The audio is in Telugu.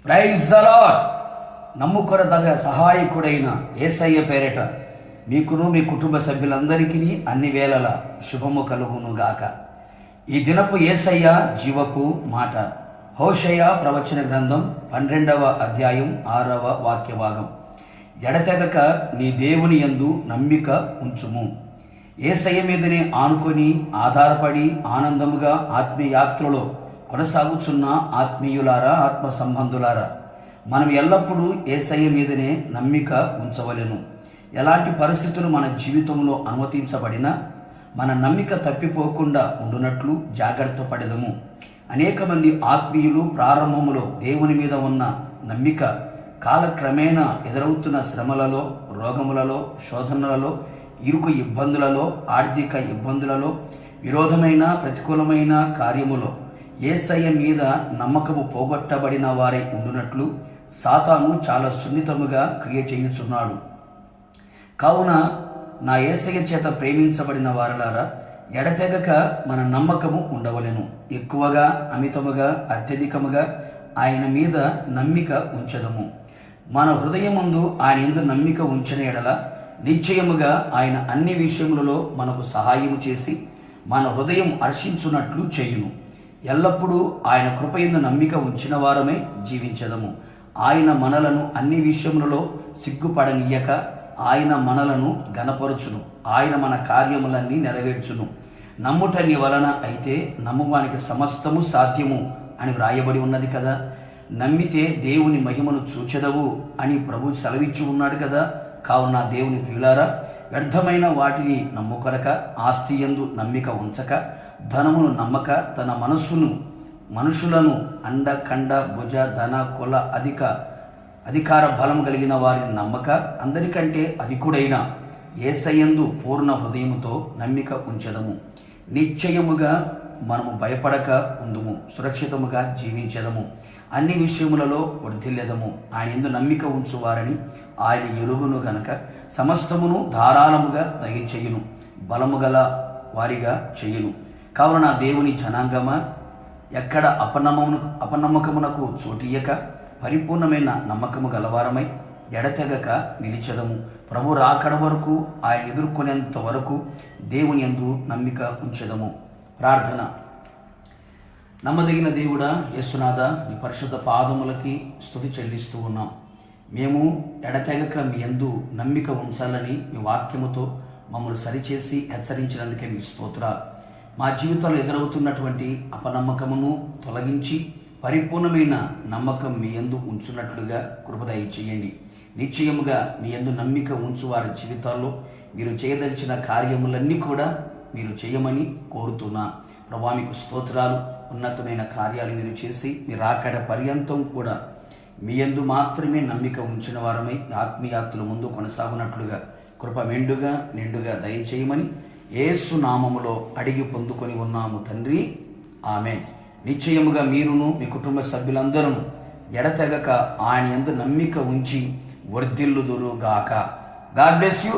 Praise the Lord. నమ్ముకొనదగ సహాయకుడైన యేసయ్య పేరిట మీకును మీ కుటుంబ సభ్యులందరికీ అన్ని వేళల శుభము కలుగును గాక. ఈ దినపు యేసయ్య జీవపు మాట హోషేయ ప్రవచన గ్రంథం 12వ అధ్యాయం 6వ వాక్య భాగం. ఎడతెగక నీ దేవుని యందు నమ్మిక ఉంచుము. యేసయ్య మీదనే ఆనుకొని ఆధారపడి ఆనందముగా ఆత్మీయాత్రలో కొనసాగుచున్న ఆత్మీయులారా, ఆత్మ సంబంధులారా, మనం ఎల్లప్పుడూ యేసయ్య మీదనే నమ్మిక ఉంచవలెను. ఎలాంటి పరిస్థితులు మన జీవితంలో అనుమతించబడినా మన నమ్మిక తప్పిపోకుండా ఉండునట్లు జాగ్రత్త పడెదము. అనేక మంది ఆత్మీయులు ప్రారంభములో దేవుని మీద ఉన్న నమ్మిక కాలక్రమేణా ఎదురవుతున్న శ్రమలలో, రోగములలో, శోధనలలో, ఇరుకు ఇబ్బందులలో, ఆర్థిక ఇబ్బందులలో, విరోధమైన ప్రతికూలమైన కార్యములో యేసయ్య మీద నమ్మకము పోగొట్టబడిన వారై ఉండునట్లు సాతాను చాలా సున్నితముగా క్రియ చేయుచున్నాడు. కావున నా యేసయ్య చేత ప్రేమించబడిన వారలారా, ఎడతెగక మన నమ్మకము ఉండవలెను. ఎక్కువగా, అమితముగా, అత్యధికముగా ఆయన మీద నమ్మిక ఉంచదము. మన హృదయమందు ఆయన యందు నమ్మిక ఉంచిన ఎడల నిశ్చయముగా ఆయన అన్ని విషయములలో మనకు సహాయము చేసి మన హృదయం హర్షించున్నట్లు చేయును. ఎల్లప్పుడూ ఆయన కృపయందు నమ్మిక ఉంచిన వారమే జీవించదము. ఆయన మనలను అన్ని విషయములలో సిగ్గుపడనీయక ఆయన మనలను ఘనపరచును. ఆయన మన కార్యములన్నీ నెరవేర్చును. నమ్ముట నీ వలన అయితే నమ్మువానికి సమస్తము సాధ్యము అని వ్రాయబడి ఉన్నది కదా. నమ్మితే దేవుని మహిమను చూచెదవు అని ప్రభు సెలవిచ్చి ఉన్నాడు కదా. కావున దేవుని ప్రియులారా, వ్యర్థమైన వాటిని నమ్ముకొనక, ఆస్తి యందు నమ్మిక ఉంచక, ధనమును నమ్మక, తన మనుషులను అండ కండ భుజ ధన కుల అధికార బలం కలిగిన వారిని నమ్మక, అందరికంటే అధికుడైన యేసయ్యందు పూర్ణ హృదయముతో నమ్మిక ఉంచెదము. నిశ్చయముగా మనము భయపడక ఉందుము, సురక్షితముగా జీవించెదము, అన్ని విషయములలో వర్ధిల్లెదము. ఆయన యందు నమ్మిక ఉంచువారని ఆయన ఎరుగును గనక సమస్తమును ధారాళముగా దయచేయును, బలము గల వారిగా చేయును. కావున నా దేవుని జనాంగమా, ఎక్కడ అపనమ్మకమునకు చోటియక పరిపూర్ణమైన నమ్మకము గలవారమై ఎడతెగక నిలిచెదము. ప్రభు రాకడ వరకు, ఆయన ఎదుర్కొనేంత వరకు దేవుని యందు నమ్మిక ఉంచెదము. ప్రార్థన. నమ్మదగిన దేవుడా, యేసునాథ, నీ పరిశుద్ధ పాదములకి స్తుతి చెల్లిస్తూ ఉన్నాం. మేము ఎడతెగక మీ యందు నమ్మిక ఉంచాలని మీ వాక్యముతో మమ్మల్ని సరిచేసి హెచ్చరించినందుకే మీ స్తోత్రాలు. మా జీవితంలో ఎదురవుతున్నటువంటి అపనమ్మకమును తొలగించి పరిపూర్ణమైన నమ్మకం మీ యందు ఉంచున్నట్లుగా కృప దయచేయండి. నిశ్చయముగా మీ యందు నమ్మిక ఉంచు వారి జీవితాల్లో మీరు చేయదలిచిన కార్యములన్నీ కూడా మీరు చేయమని కోరుతున్నా. ప్రభా, మీకు స్తోత్రాలు. ఉన్నతమైన కార్యాలు మీరు చేసి మీరు రాకడ పర్యంతం కూడా మీ యందు మాత్రమే నమ్మిక ఉంచిన వారమై ఆత్మీయాత్తుల ముందు కొనసాగునట్లుగా కృప మెండుగా నిండుగా దయచేయమని యేసు నామములో అడిగి పొందుకొని ఉన్నాము తండ్రి, ఆమేన్. నిశ్చయముగా మీరును మీ కుటుంబ సభ్యులందరూ ఎడతెగక ఆయన యందు నమ్మిక ఉంచి వర్ధిల్లుదురు గాక. God bless you.